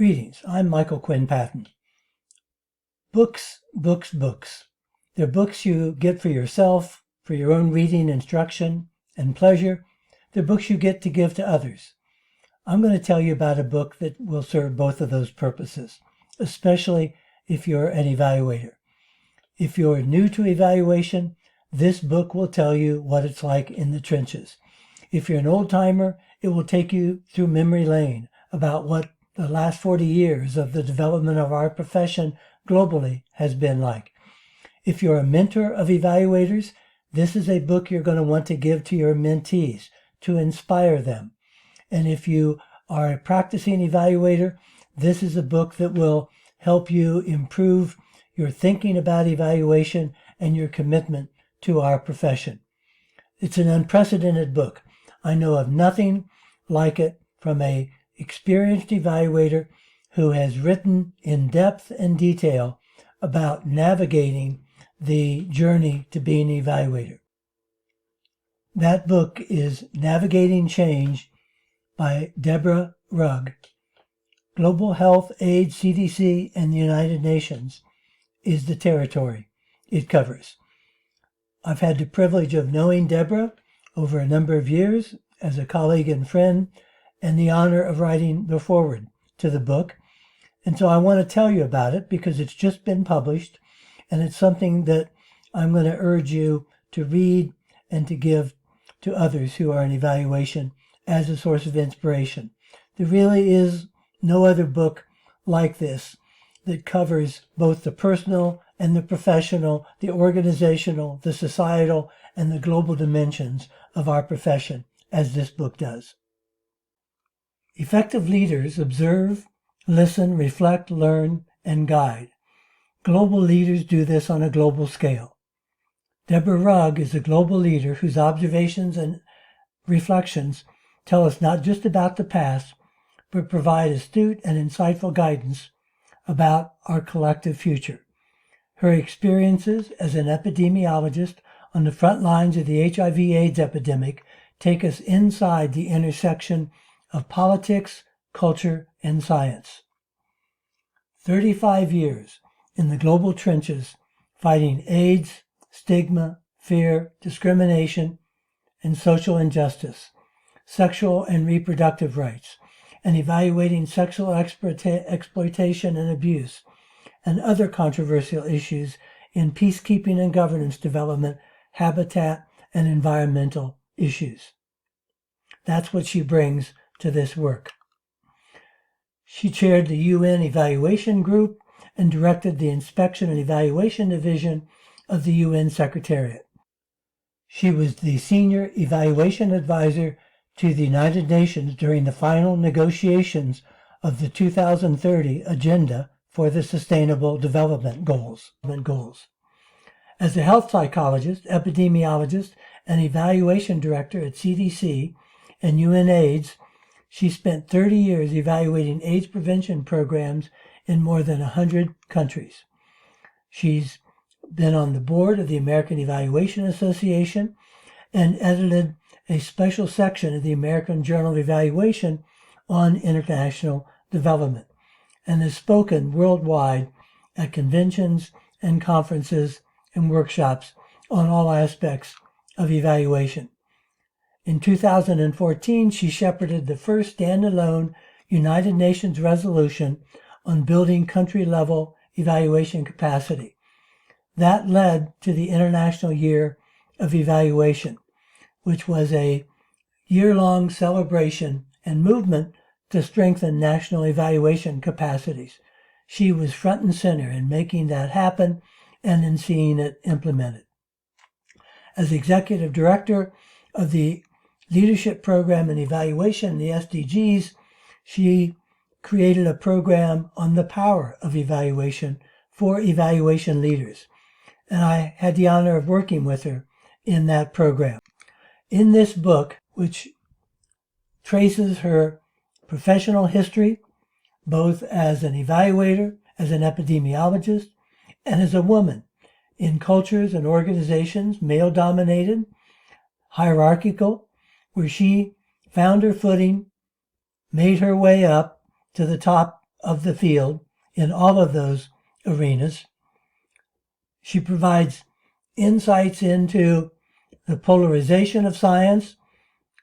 Greetings, I'm Michael Quinn Patton. Books, books, books. They're books you get for yourself, for your own reading, instruction, and pleasure. They're books you get to give to others. I'm going to tell you about a book that will serve both of those purposes, especially if you're an evaluator. If you're new to evaluation, this book will tell you what it's like in the trenches. If you're an old-timer, it will take you through memory lane about what the last 40 years of the development of our profession globally has been like. If you're a mentor of evaluators, this is a book you're going to want to give to your mentees to inspire them. And if you are a practicing evaluator, this is a book that will help you improve your thinking about evaluation and your commitment to our profession. It's an unprecedented book. I know of nothing like it from an experienced evaluator who has written in depth and detail about navigating the journey to being an evaluator. That book is Navigating Change by Deborah Rugg. Global Health, AIDS, CDC, and the United Nations is the territory it covers. I've had the privilege of knowing Deborah over a number of years as a colleague and friend, and the honor of writing the foreword to the book. And so I want to tell you about it because it's just been published, and it's something that I'm going to urge you to read and to give to others who are in evaluation as a source of inspiration. There really is no other book like this that covers both the personal and the professional, the organizational, the societal, and the global dimensions of our profession as this book does. Effective leaders observe, listen, reflect, learn, and guide. Global leaders do this on a global scale. Deborah Rugg is a global leader whose observations and reflections tell us not just about the past, but provide astute and insightful guidance about our collective future. Her experiences as an epidemiologist on the front lines of the HIV/AIDS epidemic take us inside the intersection of politics, culture, and science. 35 years in the global trenches fighting AIDS, stigma, fear, discrimination, and social injustice, sexual and reproductive rights, and evaluating sexual exploitation and abuse, and other controversial issues in peacekeeping and governance development, habitat, and environmental issues. That's what she brings to this work. She chaired the UN Evaluation Group and directed the Inspection and Evaluation Division of the UN Secretariat. She was the Senior Evaluation Advisor to the United Nations during the final negotiations of the 2030 Agenda for the Sustainable Development Goals. As a health psychologist, epidemiologist, and evaluation director at CDC and UNAIDS, she spent 30 years evaluating AIDS prevention programs in more than 100 countries. She's been on the board of the American Evaluation Association and edited a special section of the American Journal of Evaluation on international development, and has spoken worldwide at conventions and conferences and workshops on all aspects of evaluation. In 2014, she shepherded the first standalone United Nations resolution on building country-level evaluation capacity. That led to the International Year of Evaluation, which was a year-long celebration and movement to strengthen national evaluation capacities. She was front and center in making that happen and in seeing it implemented. As executive director of the Leadership Program in Evaluation, the SDGs, she created a program on the power of evaluation for evaluation leaders. And I had the honor of working with her in that program. In this book, which traces her professional history, both as an evaluator, as an epidemiologist, and as a woman in cultures and organizations, male-dominated, hierarchical, where she found her footing, made her way up to the top of the field in all of those arenas. She provides insights into the polarization of science,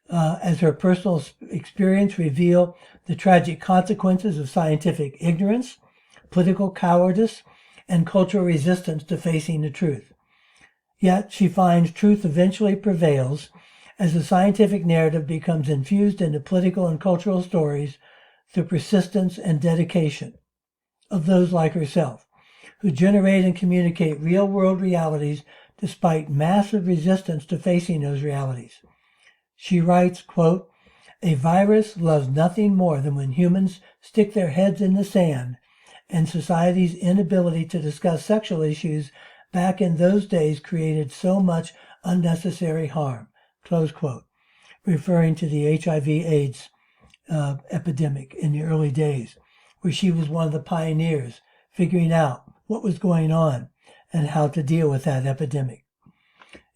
as her personal experience reveal the tragic consequences of scientific ignorance, political cowardice, and cultural resistance to facing the truth. Yet she finds truth eventually prevails as the scientific narrative becomes infused into political and cultural stories through persistence and dedication of those like herself, who generate and communicate real-world realities despite massive resistance to facing those realities. She writes, quote, "A virus loves nothing more than when humans stick their heads in the sand, and society's inability to discuss sexual issues back in those days created so much unnecessary harm," close quote, referring to the HIV/AIDS epidemic in the early days, where she was one of the pioneers figuring out what was going on and how to deal with that epidemic.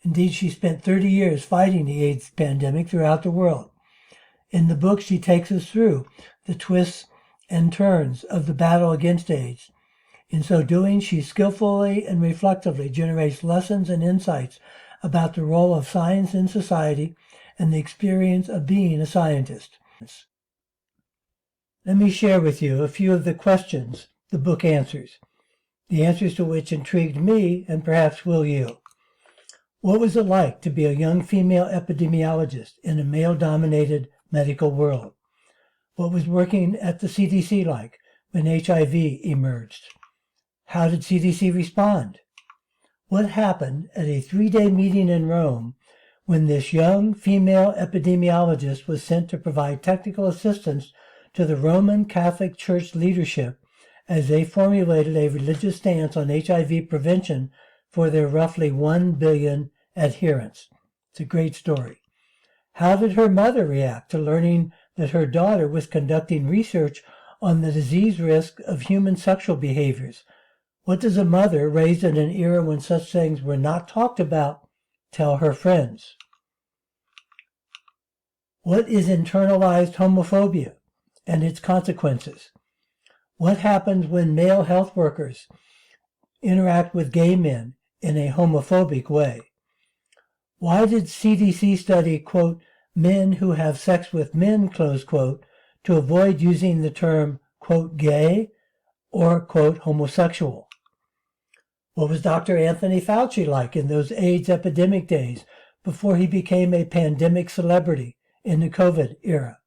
Indeed, she spent 30 years fighting the AIDS pandemic throughout the world. In the book, she takes us through the twists and turns of the battle against AIDS. In so doing, she skillfully and reflectively generates lessons and insights about the role of science in society and the experience of being a scientist. Let me share with you a few of the questions the book answers, the answers to which intrigued me and perhaps will you. What was it like to be a young female epidemiologist in a male-dominated medical world? What was working at the CDC like when HIV emerged? How did CDC respond? What happened at a 3-day meeting in Rome when this young female epidemiologist was sent to provide technical assistance to the Roman Catholic Church leadership as they formulated a religious stance on HIV prevention for their roughly 1 billion adherents? It's a great story. How did her mother react to learning that her daughter was conducting research on the disease risk of human sexual behaviors? What does a mother raised in an era when such things were not talked about tell her friends? What is internalized homophobia and its consequences? What happens when male health workers interact with gay men in a homophobic way? Why did CDC study, quote, men who have sex with men, close quote, to avoid using the term, quote, gay or, quote, homosexual? What was Dr. Anthony Fauci like in those AIDS epidemic days before he became a pandemic celebrity in the COVID era?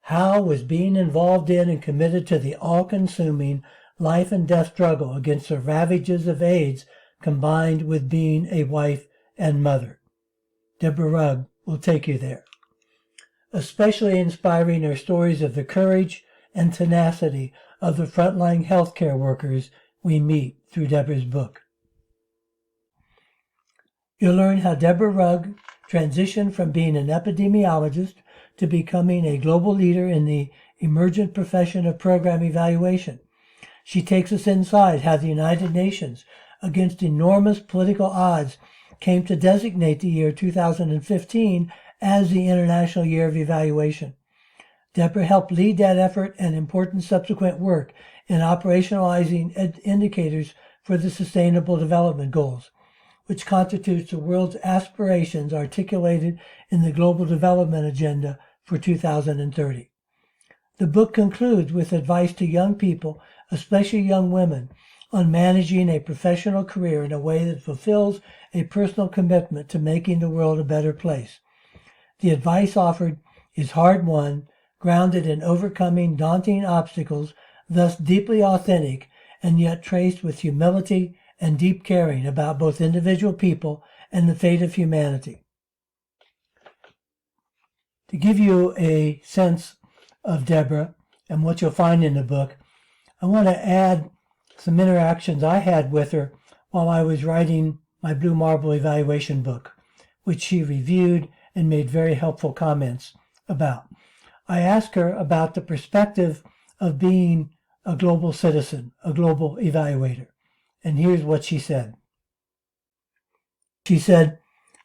How was being involved in and committed to the all-consuming life and death struggle against the ravages of AIDS combined with being a wife and mother? Deborah Rugg will take you there. Especially inspiring are stories of the courage and tenacity of the frontline healthcare workers we meet through Deborah's book. You'll learn how Deborah Rugg transitioned from being an epidemiologist to becoming a global leader in the emergent profession of program evaluation. She takes us inside how the United Nations, against enormous political odds, came to designate the year 2015 as the International Year of Evaluation. Deborah helped lead that effort and important subsequent work in operationalizing indicators for the Sustainable Development Goals, which constitutes the world's aspirations articulated in the Global Development Agenda for 2030. The book concludes with advice to young people, especially young women, on managing a professional career in a way that fulfills a personal commitment to making the world a better place. The advice offered is hard-won, grounded in overcoming daunting obstacles, thus deeply authentic, and yet traced with humility and deep caring about both individual people and the fate of humanity. To give you a sense of Deborah and what you'll find in the book, I want to add some interactions I had with her while I was writing my Blue Marble evaluation book, which she reviewed and made very helpful comments about. I asked her about the perspective of being a global citizen, a global evaluator. And here's what she said. She said,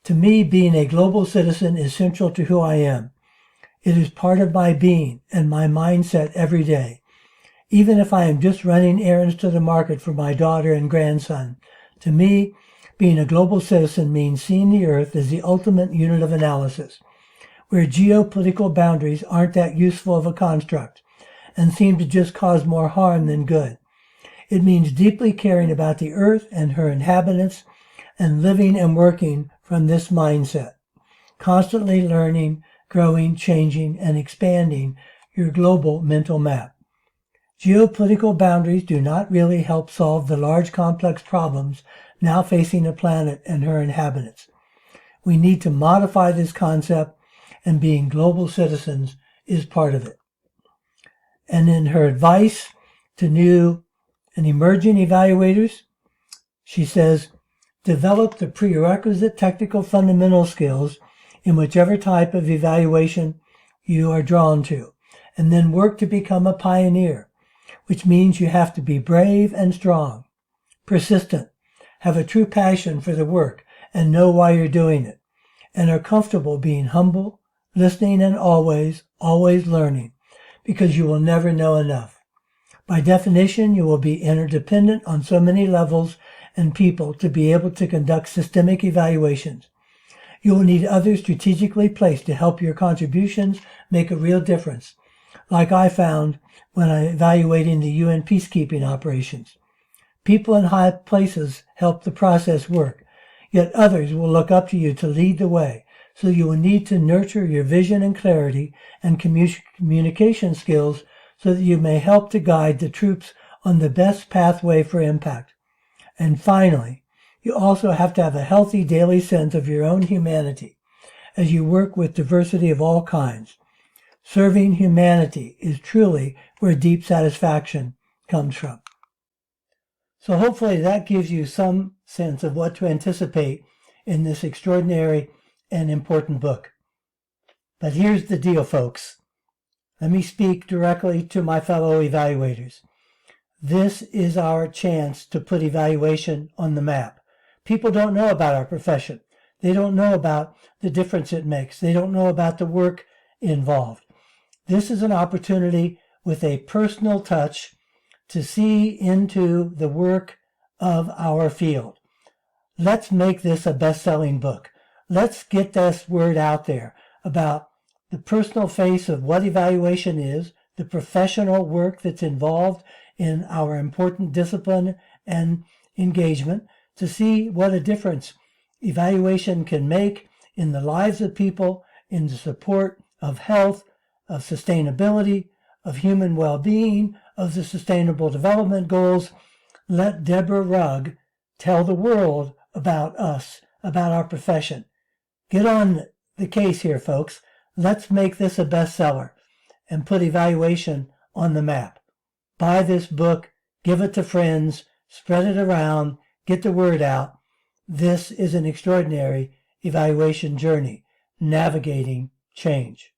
"To me, being a global citizen is central to who I am. It is part of my being and my mindset every day. even if I am just running errands to the market for my daughter and grandson. To me, being a global citizen means seeing the Earth as the ultimate unit of analysis, where geopolitical boundaries aren't that useful of a construct and seem to just cause more harm than good. It means deeply caring about the Earth and her inhabitants and living and working from this mindset, constantly learning, growing, changing, and expanding your global mental map. Geopolitical boundaries do not really help solve the large complex problems now facing the planet and her inhabitants. We need to modify this concept, and being global citizens is part of it. And in her advice to new and emerging evaluators, she says, develop the prerequisite technical fundamental skills in whichever type of evaluation you are drawn to, and then work to become a pioneer, which means you have to be brave and strong, persistent, have a true passion for the work and know why you're doing it, and are comfortable being humble, listening, and always learning, because you will never know enough. By definition, you will be interdependent on so many levels and people to be able to conduct systemic evaluations. You will need others strategically placed to help your contributions make a real difference, like I found when I evaluating the UN peacekeeping operations. People in high places help the process work, yet others will look up to you to lead the way, so you will need to nurture your vision and clarity and communication skills so that you may help to guide the troops on the best pathway for impact. And finally, you also have to have a healthy daily sense of your own humanity as you work with diversity of all kinds. Serving humanity is truly where deep satisfaction comes from. So hopefully that gives you some sense of what to anticipate in this extraordinary and important book. But here's the deal, folks. Let me speak directly to my fellow evaluators. This is our chance to put evaluation on the map. People don't know about our profession. They don't know about the difference it makes. They don't know about the work involved. This is an opportunity with a personal touch to see into the work of our field. Let's make this a best-selling book. Let's get this word out there about the personal face of what evaluation is, the professional work that's involved in our important discipline and engagement, to see what a difference evaluation can make in the lives of people, in the support of health, of sustainability, of human well-being, of the Sustainable Development Goals. Let Deborah Rugg tell the world about us, about our profession. Get on the case here, folks. Let's make this a bestseller and put evaluation on the map. Buy this book, give it to friends, spread it around, get the word out. This is an extraordinary evaluation journey, navigating change.